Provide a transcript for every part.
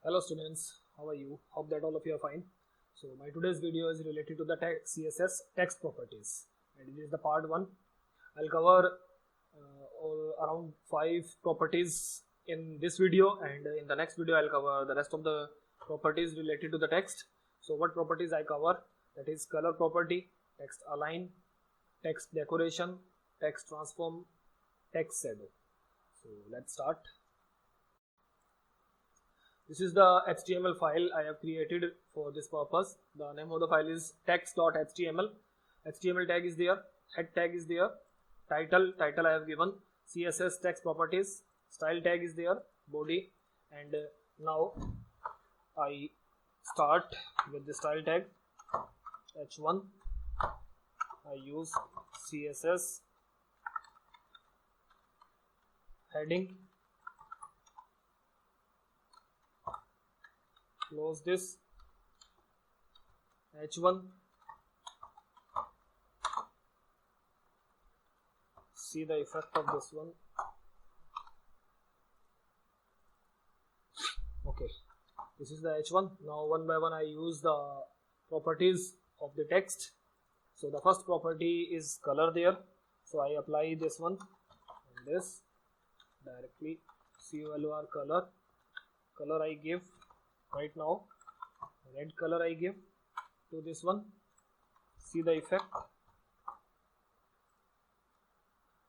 Hello students, how are you? Hope that all of you are fine. So my today's video is related to the CSS text properties, and it is the part 1. I'll cover around 5 properties in this video, and in the next video I'll cover the rest of the properties related to the text. So what properties I cover? That is color property, text align, text decoration, text transform, text shadow. So let's start. This is the HTML file I have created for this purpose. The name of the file is text.html. HTML tag is there, head tag is there, title I have given, CSS text properties, style tag is there, body, and now I start with the style tag h1. I use CSS heading. Close this h1. See the effect of this one. Okay, this is the h1. Now one by one I use the properties of the text. So the first property is color there, so I apply this one and this directly. color I give right now, red color I give to this one. See the effect,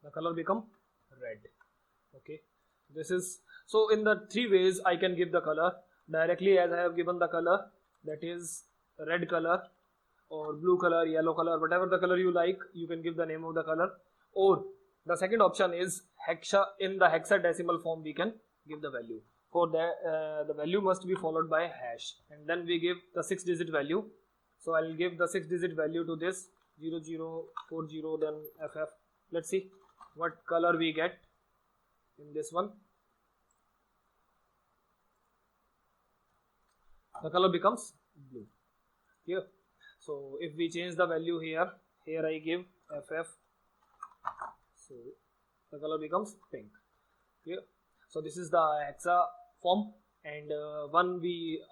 the color become red. Okay, this is so in the 3 ways I can give the color directly, as I have given the color, that is red color or blue color, yellow color, whatever the color you like, you can give the name of the color. Or the second option is in the hexadecimal form we can give the value. For that the value must be followed by hash, and then we give the 6-digit value. So I'll give the 6-digit value to this 0040, then FF. Let's see what color we get in this one. The color becomes blue here. So if we change the value here I give FF, so the color becomes pink here. So this is the hexa form, and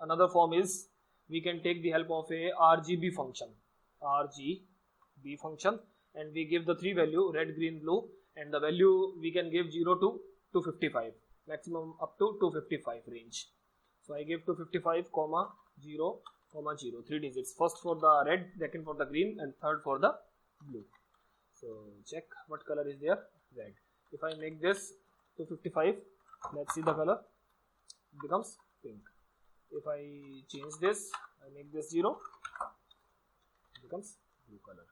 another form is we can take the help of a RGB function, and we give the 3 value red, green, blue, and the value we can give 0 to 255, maximum up to 255 range. So I give 255, 0, 0, 3 digits, first for the red, second for the green, and third for the blue. So check what color is there, red. If I make this 255, let's see the color, it becomes pink. If I change this, I make this 0, it becomes blue color.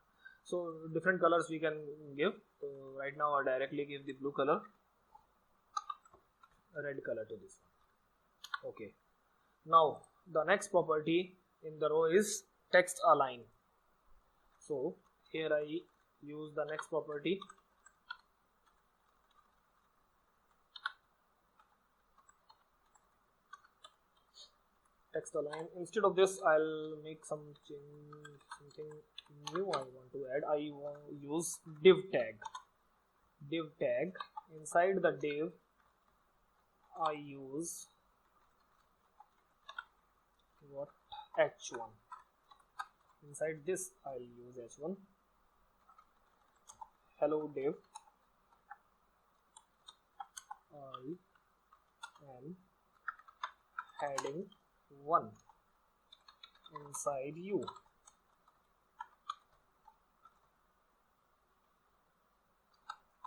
So different colors we can give. So right now I directly give the blue color, a red color to this one. Okay, now the next property in the row is text align. So here I use the next property. Text align. Instead of this, I'll make something new I want to add. I want to use div tag. Inside the div, I use what, h1. Inside this, I'll use h1. Hello div, I am adding 1 inside you.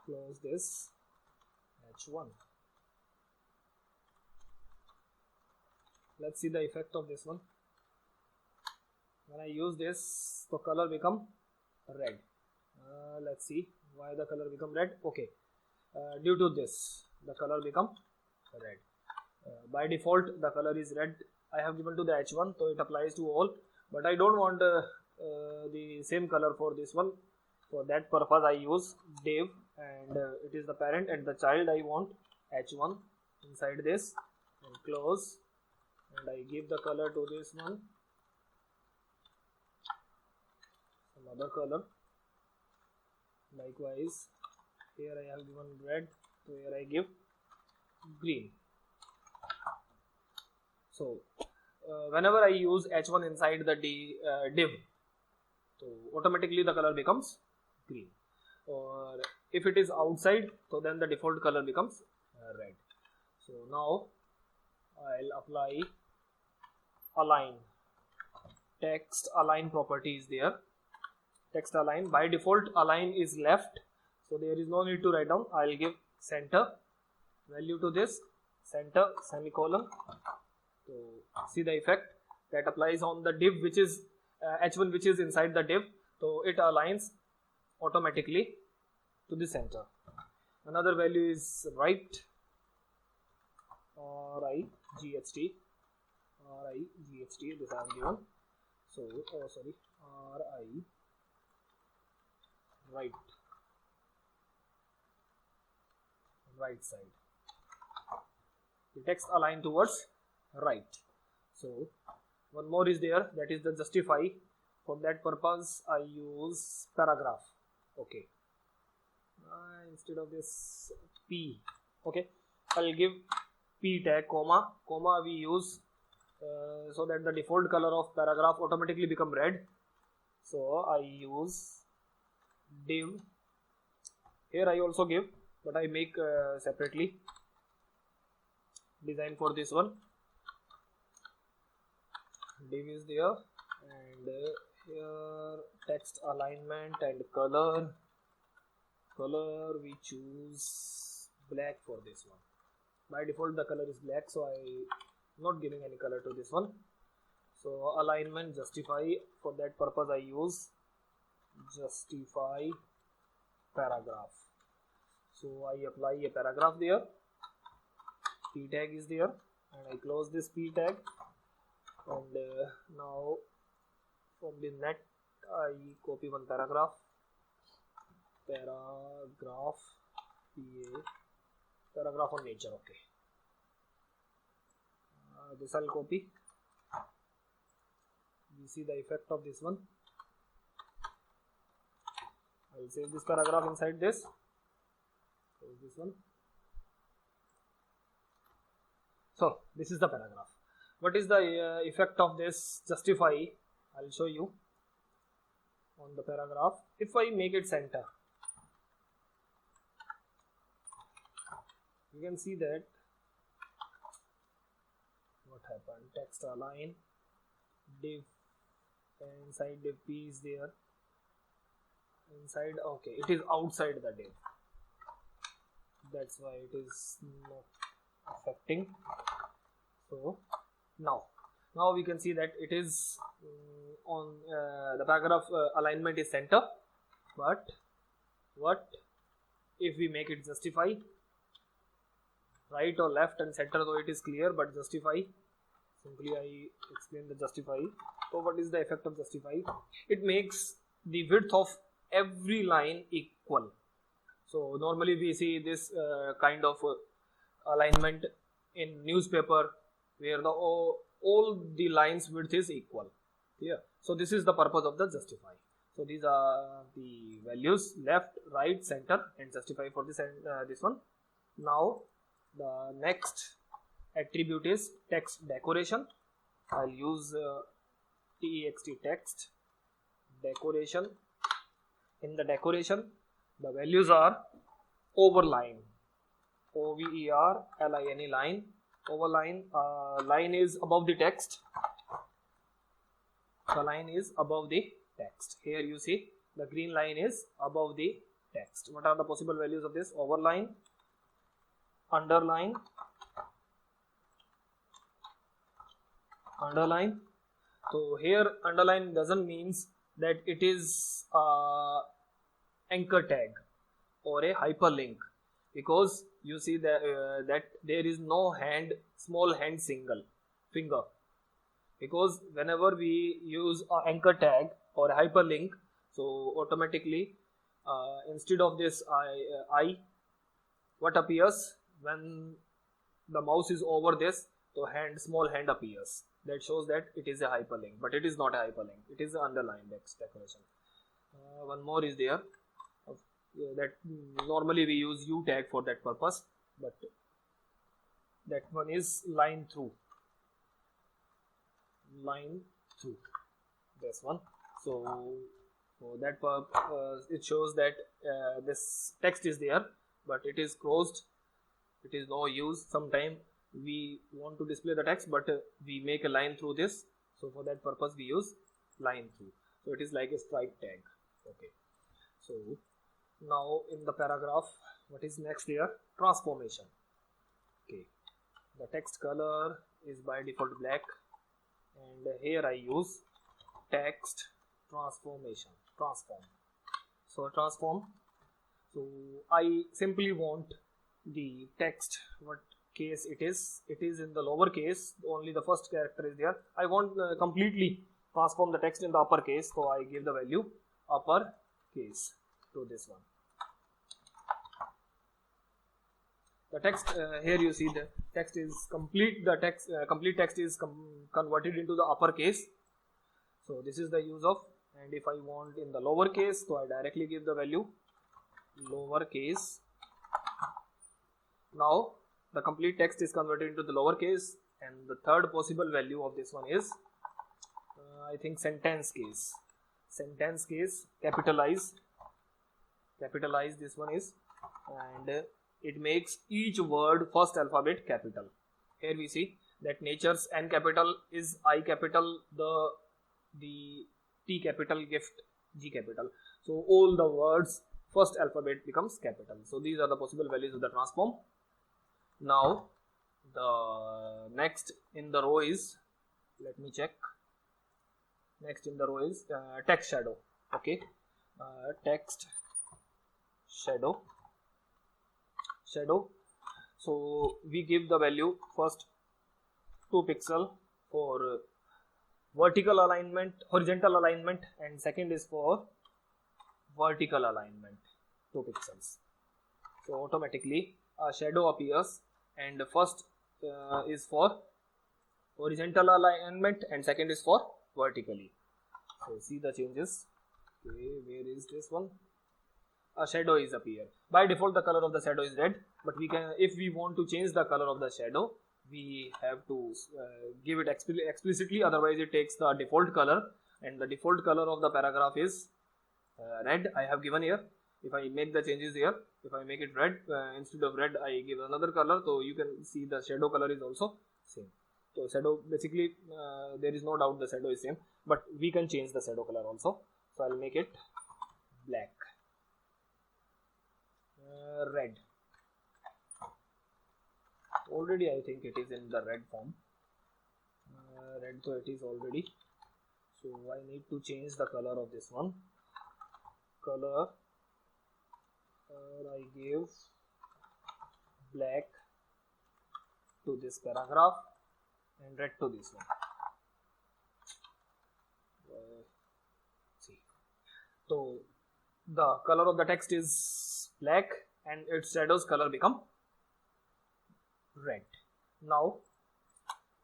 Close this h1. Let's see the effect of this one. When I use this, the color become red. Let's see why the color become red. Okay, due to this the color become red. By default the color is red. I have given to the h1, so it applies to all, but I don't want the same color for this one. For that purpose I use div, and it is the parent, and the child I want h1 inside this, and close, and I give the color to this one, some other color. Likewise here I have given red, so here I give green. So whenever I use h1 inside the div, so automatically the color becomes green, or if it is outside, so then the default color becomes red. So now I'll apply align. Text align property is there. Text align, by default align is left, so there is no need to write down. I'll give center value to this, center semicolon. So see the effect that applies on the div which is h1 which is inside the div, so it aligns automatically to the center. Another value is right, RIGHT, this I have given. So right side, the text align towards right. So one more is there, that is the justify. For that purpose I use paragraph. Okay, instead of this p, okay, I'll give p tag, comma we use so that the default color of paragraph automatically become red. So I use div. Here I also give, but I make separately design for this one. Div is there, and here text alignment and color we choose black for this one. By default the color is black, so I not giving any color to this one. So alignment, justify, for that purpose I use justify paragraph. So I apply a paragraph there, p tag is there, and I close this p tag, and now from the net I copy one paragraph on nature. Okay, this I'll copy. We see the effect of this one. I'll save this paragraph inside this. Close this one. So this is the paragraph. What is the effect of this justify? I'll show you on the paragraph. If I make it center, you can see that what happened. Text align, div, inside div p is there, inside, okay, it is outside the div, that's why it is not affecting. So now we can see that it is on the paragraph alignment is center, but what if we make it justify? Right or left and center, though it is clear, but justify, simply I explain the justify. So what is the effect of justify? It makes the width of every line equal. So normally we see this kind of alignment in newspaper where the all the lines width is equal. Yeah. So this is the purpose of the justify. So these are the values, left, right, center, and justify for this one. Now the next attribute is text decoration. I'll use text text decoration. In the decoration, the values are overline, overline, line. Overline, line is above the text. The line is above the text. Here you see the green line is above the text. What are the possible values of this? Overline, underline, underline. So here underline doesn't means that it is anchor tag or a hyperlink, because you see that that there is no hand, small hand, single finger, because whenever we use an anchor tag or a hyperlink, so automatically instead of this I, what appears when the mouse is over this, so hand, small hand appears. That shows that it is a hyperlink, but it is not a hyperlink, it is an underlined text decoration. One more is there, that normally we use U tag for that purpose, but that one is line through. line through this one. So for that purpose, it shows that this text is there, but it is closed. It is no use. Sometime we want to display the text, but we make a line through this. So for that purpose, we use line through. So it is like a stripe tag. Okay. So now in the paragraph, what is next here? Transformation. Okay. The text color is by default black, and here I use text transformation. Transform. So transform. So I simply want the text, what case it is in the lower case, only the first character is there. I want completely transform the text in the upper case, so I give the value upper case to this one. The text here you see the text is complete. The text complete text is converted into the upper case. So this is the use of. And if I want in the lower case, so I directly give the value lower case. Now the complete text is converted into the lower case, and the third possible value of this one is I think sentence case. Sentence case, capitalize this one is, and it makes each word first alphabet capital. Here we see that nature's N capital is I capital, the T capital, gift G capital. So all the words first alphabet becomes capital. So these are the possible values of the transform. Now the next in the row is, let me check. Next in the row is text shadow. Okay, text shadow. So we give the value first 2 pixel for vertical alignment, horizontal alignment, and second is for vertical alignment, 2 pixels. So automatically a shadow appears, and first is for horizontal alignment and second is for vertically. So see the changes. Okay, where is this one? A shadow is appear. By default the color of the shadow is red, but we can, if we want to change the color of the shadow, we have to give it explicitly, otherwise it takes the default color, and the default color of the paragraph is red. I have given here. If I make the changes here, if I make it red, instead of red I give another color, so you can see the shadow color is also same. So shadow, basically there is no doubt the shadow is same, but we can change the shadow color also. So I will make it black, red. Already I think it is in the red form, red, so it is already. So I need to change the color of this one. Color, I give black to this paragraph and red to this one. See, so the color of the text is black and its shadow's color become red. Now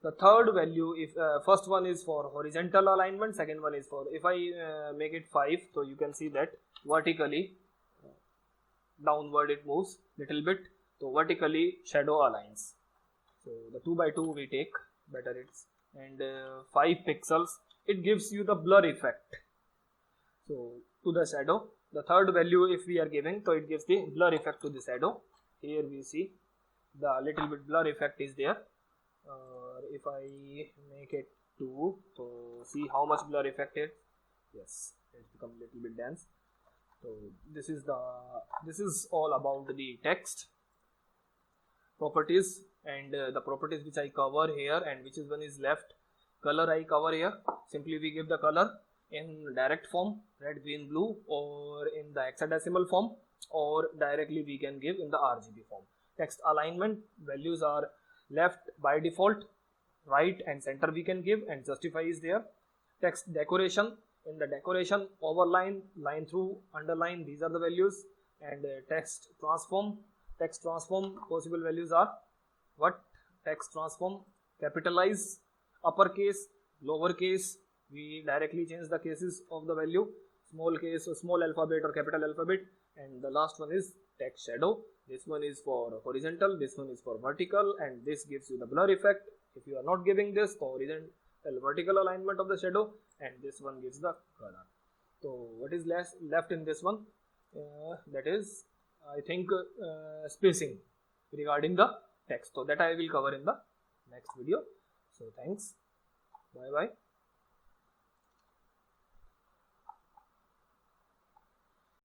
the third value, if first one is for horizontal alignment, second one is for, if I make it 5, so you can see that vertically downward it moves little bit, so vertically shadow aligns. So the 2 by 2 we take, better it's, and 5 pixels, it gives you the blur effect. So to the shadow, the third value if we are giving, so it gives the blur effect to the shadow. Here we see the little bit blur effect is there. If I make it 2, so see how much blur effect is. Yes, it's become a little bit dense. So this is all about the text properties, and the properties which I cover here, and which is one is left. Color I cover here. Simply we give the color in direct form, red, green, blue, or in the hexadecimal form, or directly we can give in the RGB form. Text alignment values are left by default, right and center we can give, and justify is there. Text decoration, in the decoration, overline, line through, underline, these are the values. And text transform possible values are what? Text transform, capitalize, uppercase, lowercase, we directly change the cases of the value, small case or small alphabet or capital alphabet. And the last one is text shadow. This one is for horizontal, this one is for vertical, and this gives you the blur effect. If you are not giving this, vertical alignment of the shadow, and this one gives the color. So what is left in this one? That is, I think, spacing regarding the text. So that I will cover in the next video. So thanks. Bye bye.